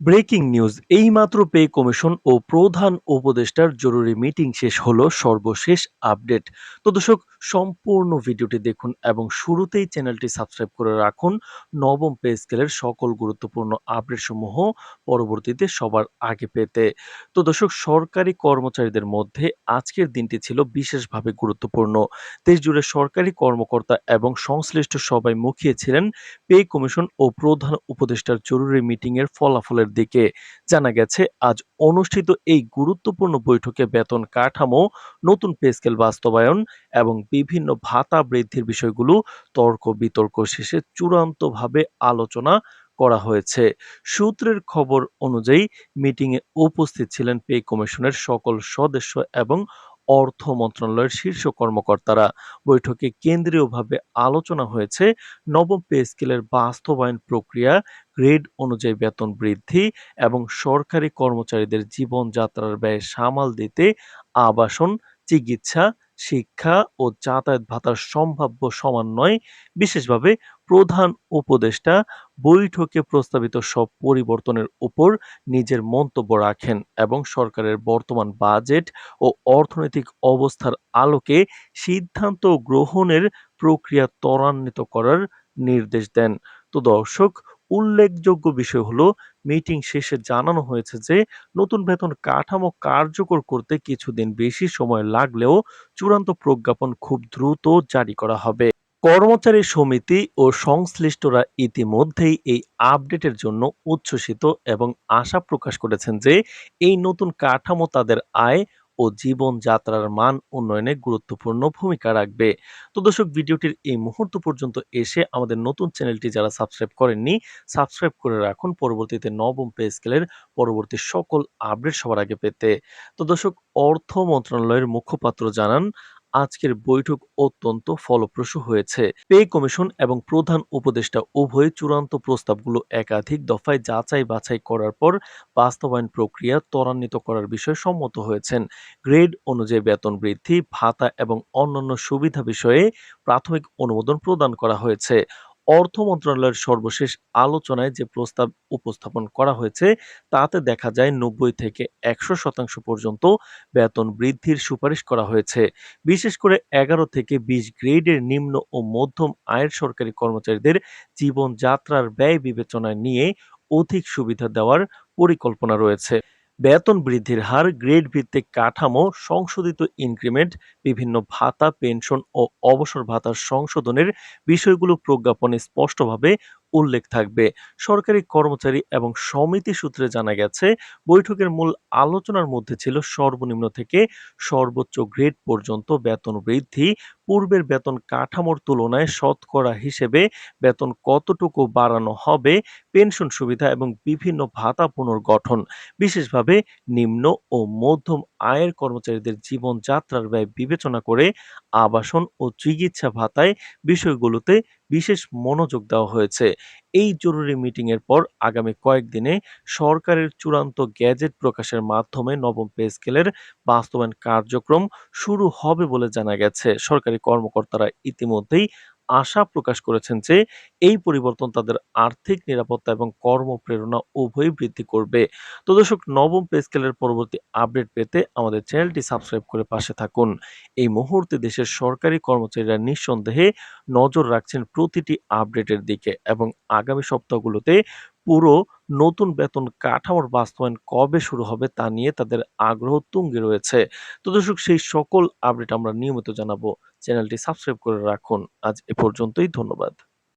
Breaking news এইমাত্র pay commission ও প্রধান উপদেষ্টার জরুরি মিটিং শেষ হলো সর্বশেষ আপডেট। তো দর্শক, সম্পূর্ণ ভিডিওটি দেখুন এবং শুরুতেই চ্যানেলটি সাবস্ক্রাইব করে রাখুন নবম পে স্কেলের সকল গুরুত্বপূর্ণ আপডেট সমূহ পরবর্তীতে সবার আগে পেতে। তো দর্শক, সরকারি কর্মচারীদের মধ্যে আজকের দিনটি ছিল বিশেষভাবে গুরুত্বপূর্ণ। দেশ জুড়ে সরকারি কর্মকর্তা এবং সংশ্লিষ্ট সবাই মুখিয়েছিলেন পে কমিশন ও প্রধান উপদেষ্টার জরুরি মিটিংয়ের ফলাফলের দিকে। জানা গেছে, আজ অনুষ্ঠিত এই গুরুত্বপূর্ণ বৈঠকে বেতন কাঠামো, নতুন পে স্কেল বাস্তবায়ন এবং বিভিন্ন ভাতা বৃদ্ধির বিষয়গুলো তর্ক-বিতর্ক শেষে চূড়ান্তভাবে আলোচনা করা হয়েছে। সূত্রের খবর অনুযায়ী মিটিংয়ে উপস্থিত ছিলেন পে কমিশনের সকল সদস্য এবং অর্থ মন্ত্রণালয়ের শীর্ষ কর্মকর্তারা। বৈঠকে কেন্দ্রীয়ভাবে আলোচনা হয়েছে নবম পে স্কেলের বাস্তবায়ন প্রক্রিয়া, গ্রেড অনুযায়ী বেতন বৃদ্ধি এবং সরকারি কর্মচারীদের জীবনযাত্রার ব্যয় সামাল দিতে আবাসন, চিকিৎসা, শিক্ষা ও যাতায়াত ভাতার সম্ভাব্য সমন্বয়। বিশেষভাবে প্রধান উপদেষ্টা বৈঠকে প্রস্তাবিত সব পরিবর্তনের উপর নিজের মন্তব্য রাখেন এবং সরকারের বর্তমান বাজেট ও অর্থনৈতিক অবস্থার আলোকে সিদ্ধান্ত গ্রহণের প্রক্রিয়া ত্বরান্বিত করার নির্দেশ দেন। তো দর্শক, উল্লেখযোগ্য বিষয় হলো, মিটিং শেষে জানানো হয়েছে যে নতুন বেতন কাঠামো কার্যকর করতে কিছুদিন বেশি সময় লাগলেও চূড়ান্ত প্রজ্ঞাপন খুব দ্রুত জারি করা হবে। কর্মচারী সমিতি ও সংশ্লিষ্টরা ইতিমধ্যেই এই আপডেটের জন্য উচ্ছ্বসিত এবং আশা প্রকাশ করেছেন যে এই নতুন কাঠামো তাদের আয় ও জীবনযাত্রার মান উন্নয়নে গুরুত্বপূর্ণ ভূমিকা রাখবে। তো দর্শক, ভিডিওটির এই মুহূর্ত পর্যন্ত এসে আমাদের নতুন চ্যানেলটি যারা সাবস্ক্রাইব করেননি, সাবস্ক্রাইব করে রাখুন পরবর্তীতে নবম পে স্কেলের পরবর্তী সকল আপডেট সবার আগে পেতে। তো দর্শক, অর্থ মন্ত্রণালয়ের মুখপাত্র জানান, আজকের বৈঠক অত্যন্ত ফলপ্রসূ হয়েছে। পে কমিশন এবং প্রধান উপদেষ্টা উভয় চূড়ান্ত প্রস্তাবগুলো একাধিক দফায় যাচাই বাছাই করার পর বাস্তবায়ন প্রক্রিয়া ত্বরান্বিত করার বিষয়ে সম্মত হয়েছেন। গ্রেড অনুযায়ী বেতন বৃদ্ধি, ভাতা এবং অন্যান্য সুবিধা বিষয়ে প্রাথমিক অনুমোদন প্রদান করা হয়েছে। অর্থ মন্ত্রণালয়ের সর্বশেষ আলোচনায় যে প্রস্তাব উপস্থাপন করা হয়েছে তাতে দেখা যায় ৯০ থেকে ১০০% পর্যন্ত বেতন বৃদ্ধির সুপারিশ করা হয়েছে। বিশেষ করে ১১ থেকে ২০ গ্রেডের নিম্ন ও মধ্যম আয়ের সরকারি কর্মচারীদের জীবনযাত্রার ব্যয় বিবেচনায় নিয়ে অধিক সুবিধা দেওয়ার পরিকল্পনা রয়েছে। বেতন বৃদ্ধির হার, গ্রেড ভিত্তিক কাঠামো, সংশোধিত ইনক্রিমেন্ট, বিভিন্ন ভাতা, পেনশন ও অবসর ভাতার সংশোধনের বিষয়গুলো প্রজ্ঞাপনে স্পষ্টভাবে উল্লেখ থাকবে। সরকারি কর্মচারী এবং সমিতি সূত্রে জানা গেছে, বৈঠকের মূল আলোচনার মধ্যে ছিল সর্বনিম্ন থেকে সর্বোচ্চ গ্রেড পর্যন্ত বেতন বৃদ্ধি, পূর্বের বেতন কাঠামোর তুলনায় শতকরা হিসেবে বেতন কতটুকু বাড়ানো হবে, পেনশন সুবিধা এবং বিভিন্ন ভাতা পুনর্গঠন। বিশেষভাবে নিম্ন ও মধ্যম আয়ের কর্মচারীদের জীবনযাত্রার ব্যয় বিবেচনা করে আবাসন ও চিকিৎসা ভাতায় বিষয়গুলোতে বিশেষ মনোযোগ দেওয়া হয়েছে। এই জরুরি মিটিং এর পর আগামী কয়েকদিনে সরকারের চূড়ান্ত গেজেট প্রকাশের মাধ্যমে নবম পে স্কেলের বাস্তবায়ন কার্যক্রম শুরু হবে বলে জানা গেছে। সরকারি কর্মকর্তারা ইতিমধ্যেই আশা প্রকাশ করেছেন যে এই পরিবর্তন তাদের আর্থিক নিরাপত্তা এবং কর্মপ্রেরণা উভয়ই বৃদ্ধি করবে। তো দর্শক, নবম পে স্কেলের পরবর্তী আপডেট পেতে আমাদের চ্যানেলটি সাবস্ক্রাইব করে পাশে থাকুন। এই মুহূর্তে দেশের সরকারি কর্মচারীরা নিঃসন্দেহে নজর রাখছেন প্রতিটি আপডেটের দিকে এবং আগামী সপ্তাহগুলোতে পুরো নতুন বেতন কাঠামোর বাস্তবায়ন কবে শুরু হবে তা নিয়ে তাদের আগ্রহ তুঙ্গে রয়েছে। তো দর্শক, সেই সকল আপডেট আমরা নিয়মিত জানাবো। চ্যানেলটি সাবস্ক্রাইব করে রাখুন। আজ এ পর্যন্তই, ধন্যবাদ।